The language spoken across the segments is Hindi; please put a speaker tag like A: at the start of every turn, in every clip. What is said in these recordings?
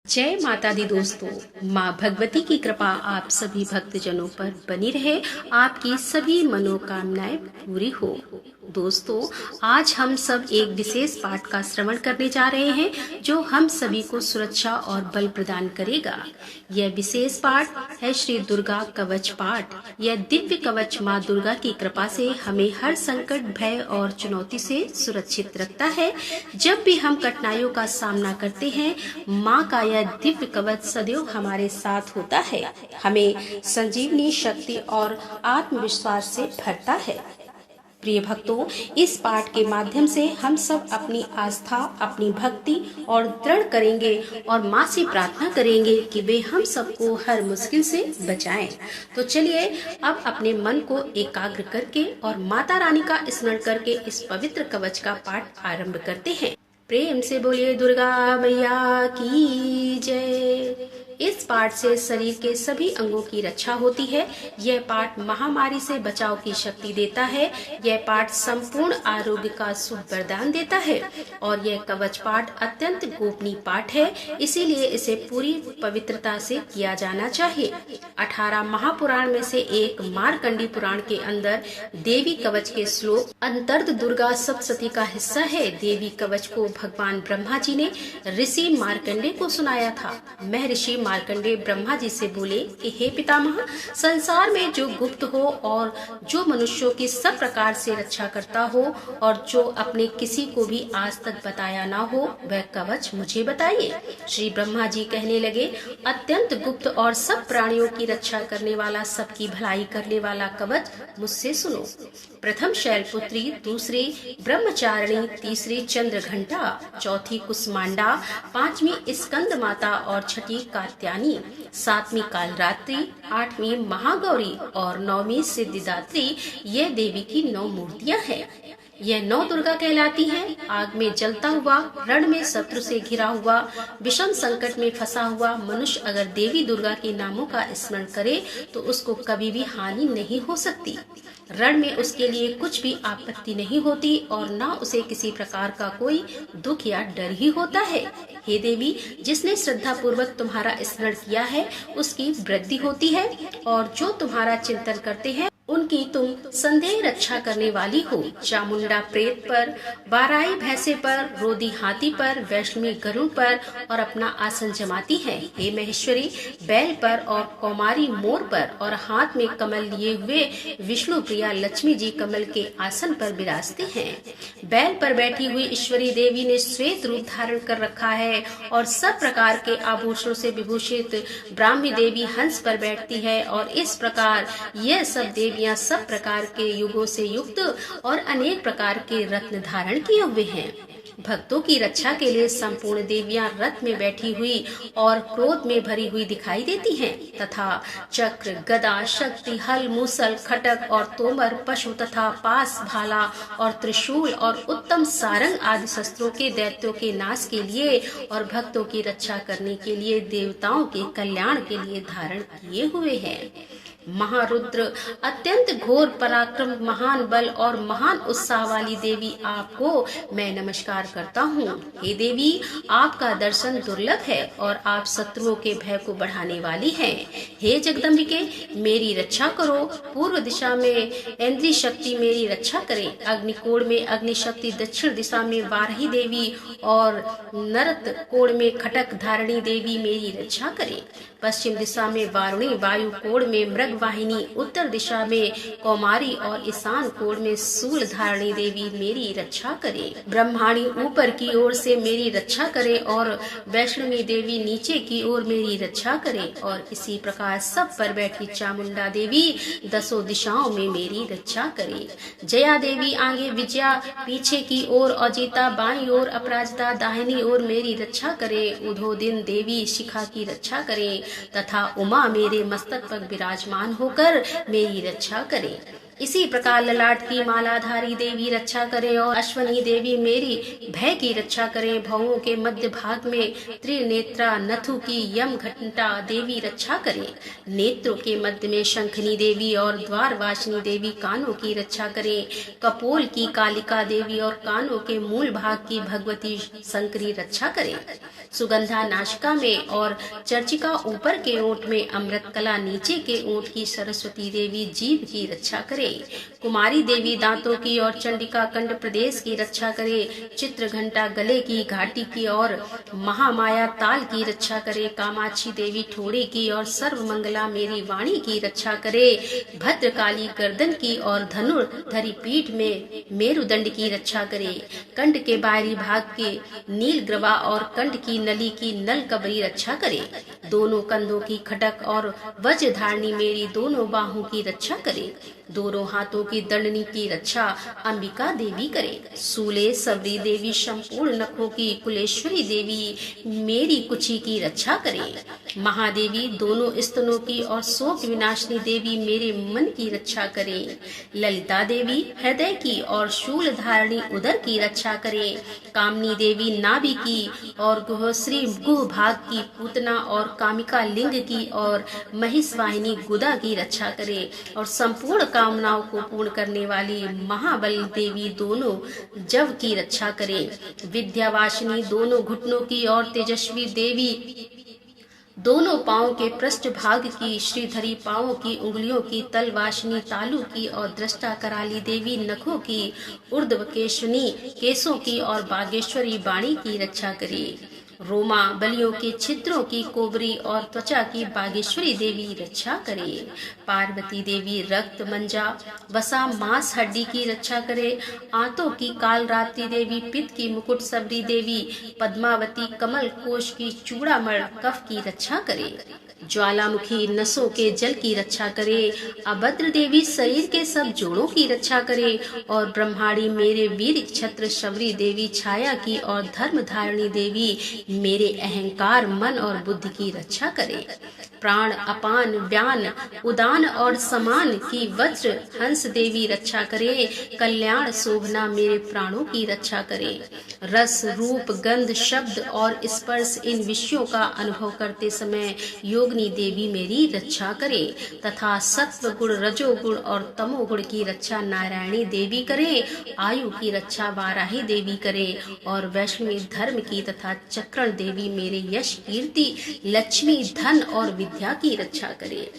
A: जय माता दी दोस्तों, माँ भगवती की कृपा आप सभी भक्तजनों पर बनी रहे, आपकी सभी मनोकामनाएं पूरी हो। दोस्तों, आज हम सब एक विशेष पाठ का श्रवण करने जा रहे हैं जो हम सभी को सुरक्षा और बल प्रदान करेगा। यह विशेष पाठ है श्री दुर्गा कवच पाठ। यह दिव्य कवच माँ दुर्गा की कृपा से हमें हर संकट, भय और चुनौती से सुरक्षित रखता है। जब भी हम कठिनाइयों का सामना करते हैं, माँ का यह दिव्य कवच सदैव हमारे साथ होता है, हमें संजीवनी शक्ति और आत्मविश्वास से भरता है। प्रिय भक्तों, इस पाठ के माध्यम से हम सब अपनी आस्था, अपनी भक्ति और दृढ़ करेंगे और माँ से प्रार्थना करेंगे कि वे हम सबको हर मुश्किल से बचाएं। तो चलिए अब अपने मन को एकाग्र करके और माता रानी का स्मरण करके इस पवित्र कवच का पाठ आरंभ करते हैं। प्रेम से बोलिए दुर्गा मैया की जय। इस पाठ से शरीर के सभी अंगों की रक्षा होती है। यह पाठ महामारी से बचाव की शक्ति देता है। यह पाठ संपूर्ण आरोग्य का शुभ वरदान देता है और यह कवच पाठ अत्यंत गोपनीय पाठ है, इसीलिए इसे पूरी पवित्रता से किया जाना चाहिए। 18 महापुराण में से एक मार्कंडी पुराण के अंदर देवी कवच के श्लोक अंतर्ध दुर्गा सप्तशती का हिस्सा है। देवी कवच को भगवान ब्रह्मा जी ने ऋषि मार्कंडे को सुनाया था। महर्षि मार्कंडे ब्रह्मा जी से बोले कि हे पितामह, संसार में जो गुप्त हो और जो मनुष्यों की सब प्रकार से रक्षा करता हो और जो अपने किसी को भी आज तक बताया ना हो, वह कवच मुझे बताइए। श्री ब्रह्मा जी कहने लगे, अत्यंत गुप्त और सब प्राणियों की रक्षा करने वाला, सबकी भलाई करने वाला कवच मुझसे सुनो। प्रथम शैलपुत्री, दूसरी ब्रह्मचारिणी, तीसरी चंद्रघंटा, चौथी कुसमांडा, पांचवी स्कंद माता और छठी कात्यायनी, सातवीं कालरात्रि, आठवीं महागौरी और नौवीं सिद्धिदात्री। ये देवी की 9 मूर्तियां हैं। यह 9 दुर्गा कहलाती हैं। आग में जलता हुआ, रण में शत्रु से घिरा हुआ, विषम संकट में फंसा हुआ मनुष्य अगर देवी दुर्गा के नामों का स्मरण करे तो उसको कभी भी हानि नहीं हो सकती। रण में उसके लिए कुछ भी आपत्ति नहीं होती और न उसे किसी प्रकार का कोई दुख या डर ही होता है। हे देवी, जिसने श्रद्धा पूर्वक तुम्हारा स्मरण किया है उसकी वृद्धि होती है और जो तुम्हारा चिंतन करते हैं उनकी तुम संदेह रक्षा करने वाली हो। चामुंडा प्रेत पर, बाराई भैंसे पर, रोदी हाथी पर, वैष्णवी गरुड़ पर और अपना आसन जमाती है। हे महेश्वरी, बैल पर और कौमारी मोर पर और हाथ में कमल लिए हुए विष्णु प्रिया लक्ष्मी जी कमल के आसन पर विराजती हैं। बैल पर बैठी हुई ईश्वरी देवी ने श्वेत रूप धारण कर रखा है और सब प्रकार के आभूषणों से विभूषित ब्राह्मी देवी हंस पर बैठती है और इस प्रकार यह सब देवी सब प्रकार के युगों से युक्त और अनेक प्रकार के रत्न धारण किए हुए हैं। भक्तों की रक्षा के लिए संपूर्ण देवियां रथ में बैठी हुई और क्रोध में भरी हुई दिखाई देती हैं तथा चक्र, गदा, शक्ति, हल, मूसल, खटक और तोमर, पशु तथा पास, भाला और त्रिशूल और उत्तम सारंग आदि शस्त्रों के दैत्यों के नाश के लिए और भक्तों की रक्षा करने के लिए, देवताओं के कल्याण के लिए धारण किए हुए हैं। महारुद्र, अत्यंत घोर पराक्रम, महान बल और महान उत्साह वाली देवी, आपको मैं नमस्कार करता हूँ। हे देवी, आपका दर्शन दुर्लभ है और आप शत्रुओं के भय को बढ़ाने वाली हैं। हे जगदम्बिके, मेरी रक्षा करो। पूर्व दिशा में इंद्री शक्ति मेरी रक्षा करे। अग्निकोण में अग्नि शक्ति, दक्षिण दिशा में वाराही देवी और नरत कोण में खटक धारणी देवी मेरी रक्षा करे। पश्चिम दिशा में वारुणी, वायु कोण में मृग वाहिनी, उत्तर दिशा में कौमारी और ईशान कोण में शूल धारणी देवी मेरी रक्षा करे। ब्रह्माणी ऊपर की ओर से मेरी रक्षा करे और वैष्णवी देवी नीचे की ओर मेरी रक्षा करे और इसी प्रकार सब पर बैठी चामुंडा देवी 10 दिशाओं में मेरी रक्षा करे। जया देवी आगे विजया, पीछे की ओर अजिता, बाईं ओर अपराजिता, दाहिनी ओर मेरी रक्षा करे। उधोदिन देवी शिखा की रक्षा करे तथा उमा मेरे मस्तक पर विराजमान होकर मेरी रक्षा करे। इसी प्रकार ललाट की मालाधारी देवी रक्षा करे और अश्वनी देवी मेरी भय की रक्षा करे। भवों के मध्य भाग में त्रिनेत्रा नथु की यम घंटा देवी रक्षा करे। नेत्रों के मध्य में शंखनी देवी और द्वारवासिनी देवी कानों की रक्षा करे। कपोल की कालिका देवी और कानों के मूल भाग की भगवती शंकरी रक्षा करे। सुगंधा नाशिका में और चर्चिका ऊपर के ओंठ में, अमृत कला नीचे के ओंठ की सरस्वती देवी जीभ की रक्षा करे। कुमारी देवी दांतों की और चंडिका कंड प्रदेश की रक्षा करे। चित्र घंटा गले की घाटी की और महामाया ताल की रक्षा करे। कामाक्षी देवी ठोड़े की और सर्वमंगला मेरी वाणी की रक्षा करे। भद्रकाली गर्दन की और धनुर्धरी पीठ में मेरुदंड की रक्षा करे। कंठ के बाहरी भाग के नील ग्रवा और कंठ की नली की नल कबरी रक्षा करे। दोनों कंधों की खटक और वज्र धारणी मेरी दोनों बाहों की रक्षा करे। दोनों हाथों की दंडनी की रक्षा अंबिका देवी करे। सूले सबरी देवी संपूर्ण नखों की कुलेश्वरी देवी मेरी कुची की रक्षा करे। महादेवी दोनों स्तनों की और शोक विनाशिनी देवी मेरे मन की रक्षा करे। ललिता देवी हृदय की और शूल धारणी उदर की रक्षा करे। कामनी देवी नाभि की और गुहश्री गुह भाग की पूतना और कामिका लिंग की और महिषवाहिनी गुदा की रक्षा करे। और संपूर्ण कामनाओं को पूर्ण करने वाली महाबली देवी दोनों जव की रक्षा करे। विद्यावासिनी दोनों घुटनों की और तेजस्वी देवी दोनों पांवों के पृष्ठ भाग की, श्रीधरी पांवों की उंगलियों की, तलवासिनी तालू की और दृष्टा कराली देवी नखों की, ऊर्ध्वकेशनी केसों की और बागेश्वरी वाणी की रक्षा करे। रोमा बलियों के छिद्रों की कोबरी और त्वचा की बागेश्वरी देवी रक्षा करे। पार्वती देवी रक्त मंजा वसा मांस हड्डी की रक्षा करे। आंतों की कालरात्रि देवी पित्त की मुकुट सबरी देवी पद्मावती कमल कोश की चूड़ामण कफ की रक्षा करे। ज्वालामुखी नसों के जल की रक्षा करे। अभद्र देवी शरीर के सब जोड़ों की रक्षा करे। और ब्रह्माणी मेरे वीर छत्र शबरी देवी छाया की और धर्म धारणी देवी मेरे अहंकार मन और बुद्धि की रक्षा करे। प्राण अपान व्यान उदान और समान की वज्र हंस देवी रक्षा करे। कल्याण शोभना मेरे प्राणों की रक्षा करे। रस रूप गंध शब्द और स्पर्श इन विषयों का अनुभव करते समय योगिनी देवी मेरी रक्षा करे। तथा सत्व गुण रजोगुण और तमोगुण की रक्षा नारायणी देवी करे। आयु की रक्षा वाराही देवी करे। और वैष्णवी धर्म की तथा चक्रण देवी मेरे यश कीर्ति लक्ष्मी धन और विद्या की रक्षा करे।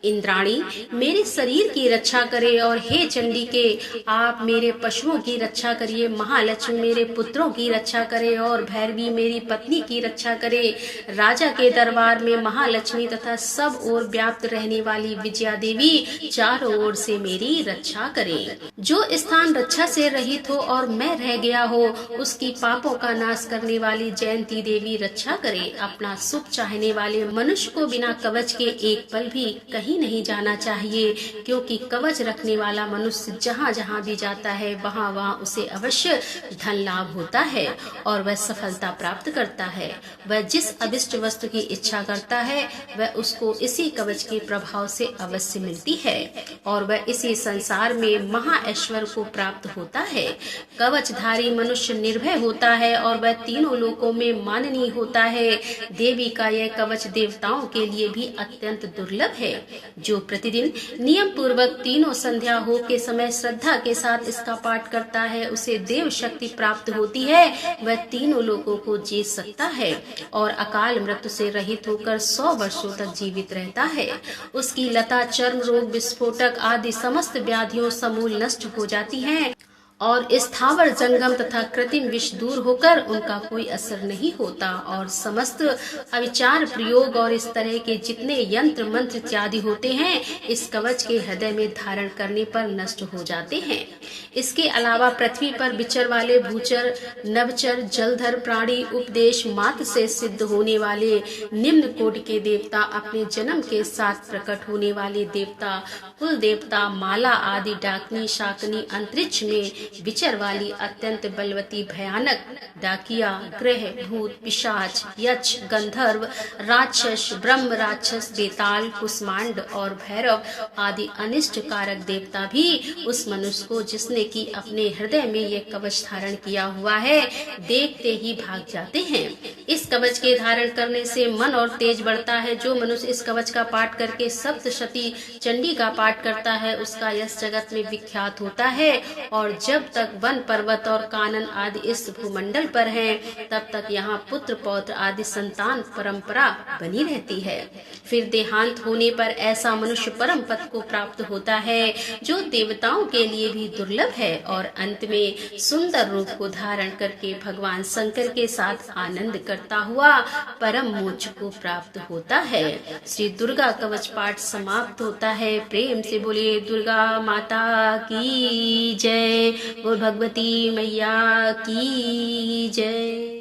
A: इंद्राणी मेरे शरीर की रक्षा करे। और हे चंडी के आप मेरे पशुओं की रक्षा करिए। महालक्ष्मी मेरे पुत्रों की रक्षा करे। और भैरवी मेरी पत्नी की रक्षा करे। राजा के दरबार में महालक्ष्मी तथा सब ओर व्याप्त रहने वाली विजया देवी चारों ओर से मेरी रक्षा करे। जो स्थान रक्षा से रहित हो और मैं रह गया हो उसकी पापों का नाश करने वाली जयंती देवी रक्षा करे। अपना सुख चाहने वाले मनुष्य को बिना कवच के एक पल भी कहीं नहीं जाना चाहिए, क्योंकि कवच रखने वाला मनुष्य जहाँ जहाँ भी जाता है वहाँ वहाँ उसे अवश्य धन लाभ होता है और वह सफलता प्राप्त करता है। वह जिस अभिष्ट वस्तु की इच्छा करता है वह उसको इसी कवच के प्रभाव से अवश्य मिलती है और वह इसी संसार में महा ऐश्वर्य को प्राप्त होता है। कवचधारी मनुष्य निर्भय होता है और वह तीनों लोकों में माननीय होता है। देवी का यह कवच देवताओं के लिए भी अत्यंत दुर्लभ है। जो प्रतिदिन नियम पूर्वक तीनों संध्या हो के समय श्रद्धा के साथ इसका पाठ करता है उसे देव शक्ति प्राप्त होती है। वह तीनों लोगों को जीत सकता है और अकाल मृत्यु से रहित होकर 100 वर्षों तक जीवित रहता है। उसकी लता चर्म रोग विस्फोटक आदि समस्त व्याधियों समूल नष्ट हो जाती हैं और स्थावर जंगम तथा कृत्रिम विष दूर होकर उनका कोई असर नहीं होता और समस्त अविचार प्रयोग और इस तरह के जितने यंत्र मंत्र इत्यादि होते हैं इस कवच के हृदय में धारण करने पर नष्ट हो जाते हैं। इसके अलावा पृथ्वी पर विचर वाले भूचर नवचर जलधर प्राणी उपदेश मात्र से सिद्ध होने वाले निम्न कोटि के देवता अपने जन्म के साथ प्रकट होने वाले देवता कुल देवता माला आदि डाकनी शाकनी अंतरिक्ष में विचर वाली अत्यंत बलवती भयानक डाकिया, ग्रह, भूत, पिशाच, यक्ष, गंधर्व, राक्षस, ब्रह्म राक्षस, बेताल, कुष्मांड और भैरव आदि अनिष्ट कारक देवता भी उस मनुष्य को, जिसने कि अपने हृदय में ये कवच धारण किया हुआ है, देखते ही भाग जाते हैं। इस कवच के धारण करने से मन और तेज बढ़ता है। जो मनुष्य इस कवच का पाठ करके सप्तशती चंडी का पाठ करता है, उसका यश जगत में विख्यात होता है। और जब तक वन, पर्वत और कानन आदि इस भूमंडल पर हैं, तब तक यहाँ पुत्र, पौत्र आदि संतान परंपरा बनी रहती है। फिर देहांत होने पर ऐसा मनुष्य परम पद को प्राप्त होता है, जो देवताओं के लिए भी दुर्लभ है, और अंत में सुंदर रूप को धारण करके भगवान शंकर के साथ आनंद करता हुआ परम मोक्ष को प्राप्त होता है। श्री दुर्गा कवच पाठ समाप्त होता है। प्रेम से बोलिए दुर्गा माता की जय, बोल भगवती मैया की जय।